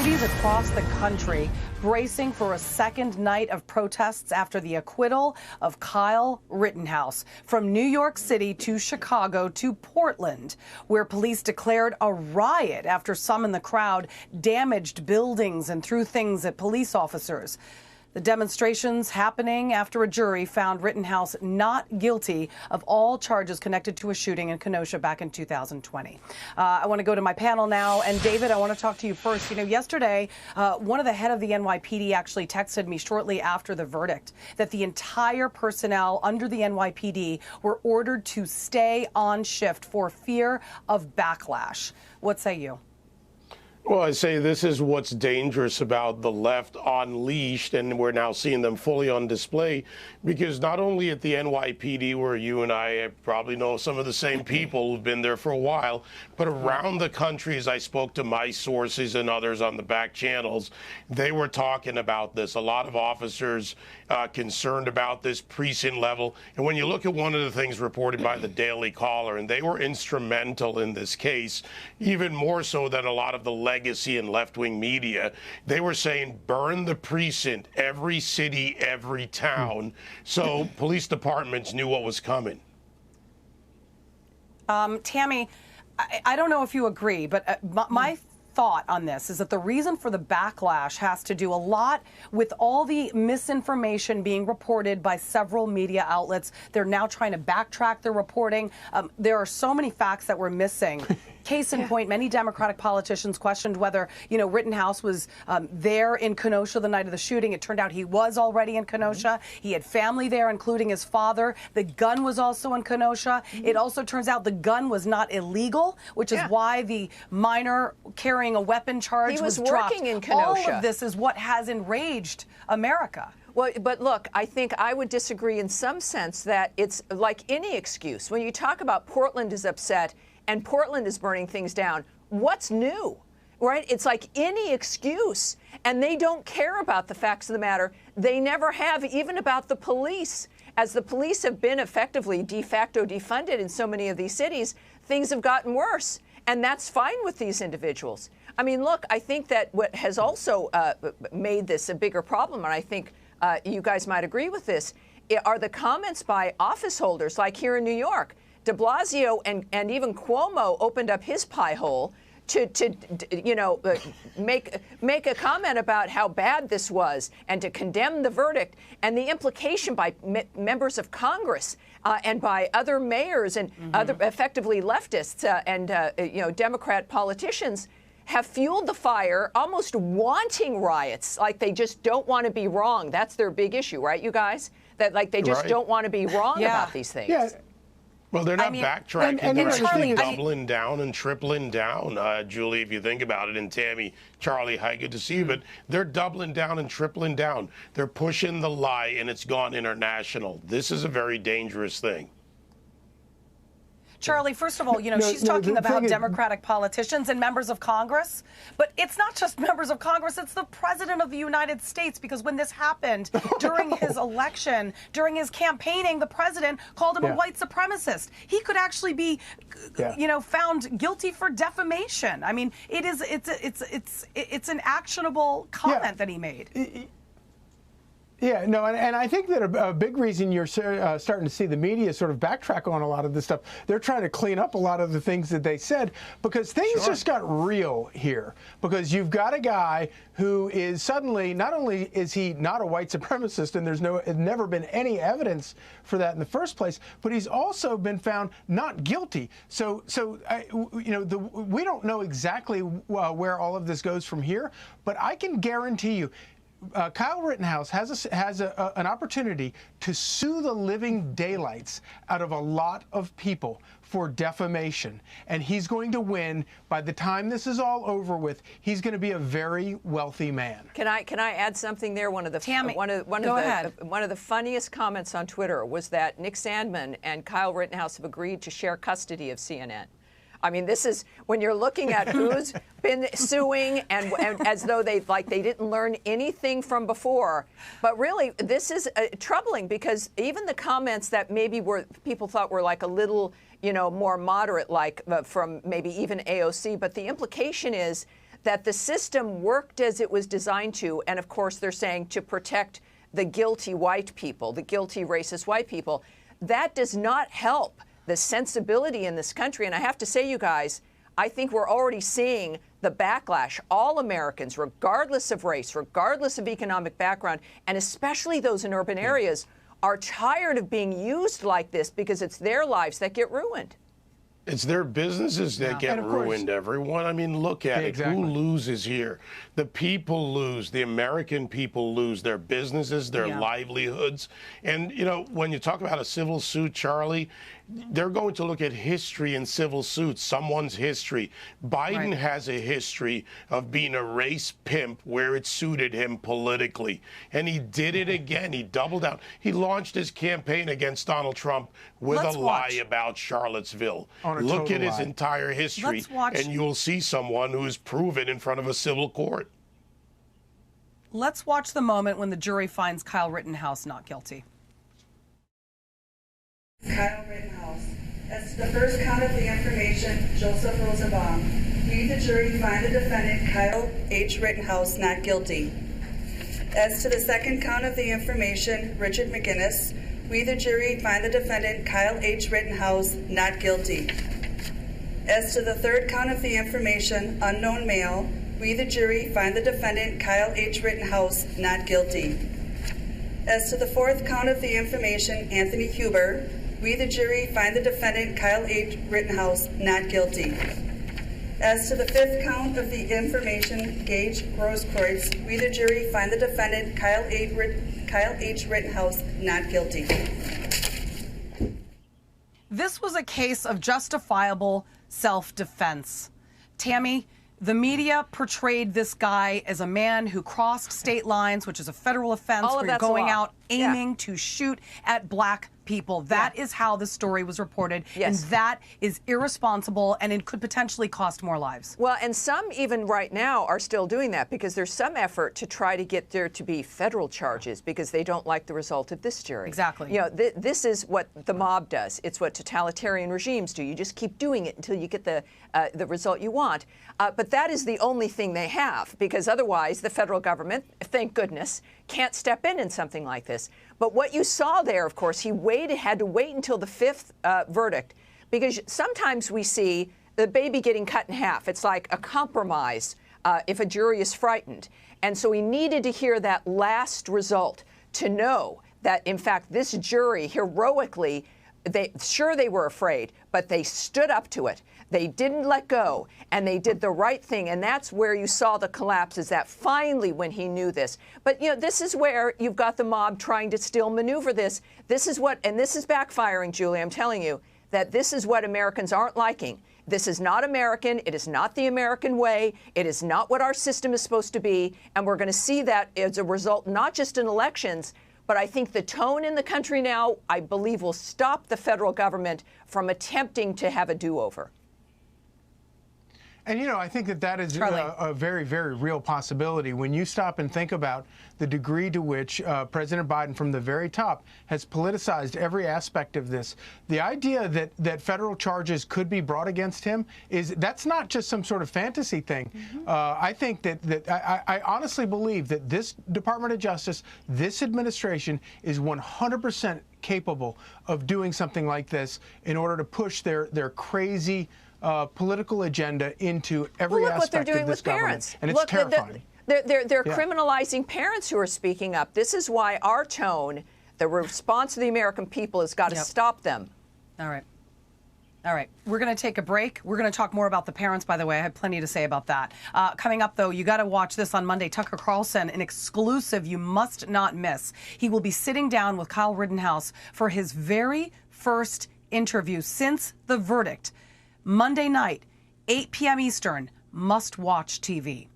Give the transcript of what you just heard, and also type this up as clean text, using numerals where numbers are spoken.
Cities across the country bracing for a second night of protests after the acquittal of Kyle Rittenhouse. From New York City to Chicago to Portland, where police declared a riot after some in the crowd damaged buildings and threw things at police officers. The demonstrations happening after a jury found Rittenhouse not guilty of all charges connected to a shooting in Kenosha back in 2020. I want to go to my panel now. And David, I want to talk to you first. You know, yesterday, one of the head of the NYPD actually texted me shortly after the verdict that the entire personnel under the NYPD were ordered to stay on shift for fear of backlash. What say you? Well, I say this is what's dangerous about the left unleashed, and we're now seeing them fully on display, because not only at the NYPD, where you and I probably know some of the same people who've been there for a while, but around the country, as I spoke to my sources and others on the back channels, they were talking about this. A lot of officers concerned about this precinct level. And when you look at one of the things reported by the Daily Caller, and they were instrumental in this case, even more so than a lot of the legacy and left-wing media, they were saying burn the precinct, every city, every town. So police departments knew what was coming. Tammy, I don't know if you agree, but my thought on this is that the reason for the backlash has to do a lot with all the misinformation being reported by several media outlets. They're now trying to backtrack their reporting. There are so many facts that we're missing. Case in point, many Democratic politicians questioned whether, Rittenhouse was there in Kenosha the night of the shooting. It turned out he was already in Kenosha. He had family there, including his father. The gun was also in Kenosha. It also turns out the gun was not illegal, which is why the minor carrying a weapon charge was dropped. He was working in Kenosha. All of this is what has enraged America. Well, but look, I think I would disagree in some sense that it's like any excuse. When you talk about Portland is upset and Portland is burning things down, what's new, right? It's like any excuse. And they don't care about the facts of the matter. They never have, even about the police. As the police have been effectively de facto defunded in so many of these cities, things have gotten worse. And that's fine with these individuals. I mean, look, I think that what has also made this a bigger problem, and I think you guys might agree with this, are the comments by office holders, like here in New York. De Blasio and even Cuomo opened up his pie hole to make a comment about how bad this was and to condemn the verdict, and the implication by members of Congress and by other mayors and other effectively leftists and Democrat politicians have fueled the fire, almost wanting riots, like they just don't want to be wrong. That's their big issue, right, you guys? That like they just don't want to be wrong about these things. Yeah. Well, they're not backtracking. They're actually doubling down and tripling down, Julie, if you think about it. And Tammy, Charlie, hi, good to see you. But they're doubling down and tripling down. They're pushing the lie, and it's gone international. This is a very dangerous thing. Charlie, first of all, she's talking about Democratic politicians and members of Congress, but it's not just members of Congress, it's the President of the United States, because when this happened during his election, during his campaigning, the President called him a white supremacist. He could actually be, found guilty for defamation. I mean, it's an actionable comment that he made. Yeah, no, and I think that a big reason you're starting to see the media sort of backtrack on a lot of this stuff, they're trying to clean up a lot of the things that they said, because things just got real here. Because you've got a guy who is suddenly, not only is he not a white supremacist, and there's never been any evidence for that in the first place, but he's also been found not guilty. So we don't know exactly where all of this goes from here, but I can guarantee you, Kyle Rittenhouse has an opportunity to sue the living daylights out of a lot of people for defamation, and he's going to win. By the time this is all over with, he's going to be a very wealthy man. Can I add something there? One of the funniest comments on Twitter was that Nick Sandmann and Kyle Rittenhouse have agreed to share custody of CNN. I mean, this is when you're looking at who's been suing and as though they didn't learn anything from before. But really, this is troubling, because even the comments that maybe people thought were like a little, more moderate, like from maybe even AOC. But the implication is that the system worked as it was designed to, and of course they're saying to protect the guilty white people, the guilty racist white people. That does not help the sensibility in this country. And I have to say, you guys, I think we're already seeing the backlash. All Americans, regardless of race, regardless of economic background, and especially those in urban areas, are tired of being used like this because it's their lives that get ruined. It's their businesses that get ruined, everyone. I mean, look at it. Who loses here? The people lose. The American people lose their businesses, their livelihoods. And, you know, when you talk about a civil suit, Charlie, they're going to look at history in civil suits, someone's history. Biden has a history of being a race pimp where it suited him politically. And he did it again. He doubled down. He launched his campaign against Donald Trump with a lie about Charlottesville. Look at his entire history, and you'll see someone who's proven in front of a civil court. Let's watch the moment when the jury finds Kyle Rittenhouse not guilty. Kyle Rittenhouse. As to the first count of the information, Joseph Rosenbaum. We, the jury, find the defendant, Kyle H. Rittenhouse, not guilty. As to the second count of the information, Richard McGinnis. We, the jury, find the defendant, Kyle H. Rittenhouse, not guilty. As to the third count of the information, unknown male, we, the jury, find the defendant, Kyle H. Rittenhouse, not guilty. As to the fourth count of the information, Anthony Huber, we, the jury, find the defendant, Kyle H. Rittenhouse, not guilty. As to the fifth count of the information, Gage Grosskreutz, we, the jury, find the defendant, Kyle H. Rittenhouse, not guilty. This was a case of justifiable self-defense. Tammy, the media portrayed this guy as a man who crossed state lines, which is a federal offense, where you're going out aiming to shoot at black people. That is how the story was reported, and that is irresponsible, and it could potentially cost more lives. Well, and some even right now are still doing that because there's some effort to try to get there to be federal charges because they don't like the result of this jury. Exactly. You know, this is what the mob does. It's what totalitarian regimes do. You just keep doing it until you get the result you want. But that is the only thing they have, because otherwise the federal government, thank goodness, can't step in something like this. But what you saw there, of course, he had to wait until the fifth verdict, because sometimes we see the baby getting cut in half. It's like a compromise if a jury is frightened. And so he needed to hear that last result to know that, in fact, this jury heroically, they were afraid, but they stood up to it. They didn't let go, and they did the right thing. And that's where you saw the collapse, is that finally when he knew this. But, you know, this is where you've got the mob trying to still maneuver this. This is what, and this is backfiring, Julie, I'm telling you, that this is what Americans aren't liking. This is not American. It is not the American way. It is not what our system is supposed to be. And we're going to see that as a result, not just in elections, but I think the tone in the country now, I believe, will stop the federal government from attempting to have a do-over. And, you know, I think that is a very, very real possibility when you stop and think about the degree to which President Biden, from the very top, has politicized every aspect of this. The idea that federal charges could be brought against him that's not just some sort of fantasy thing. I think I honestly believe that this Department of Justice, this administration, is 100% capable of doing something like this in order to push their crazy political agenda into every aspect of this government, and it's terrifying. They're criminalizing parents who are speaking up. This is why our tone, the response of the American people, has got to stop them. All right. All right. We're going to take a break. We're going to talk more about the parents, by the way. I have plenty to say about that. Coming up, though, you got to watch this on Monday. Tucker Carlson, an exclusive you must not miss. He will be sitting down with Kyle Rittenhouse for his very first interview since the verdict. Monday night, 8 p.m. Eastern, must-watch TV.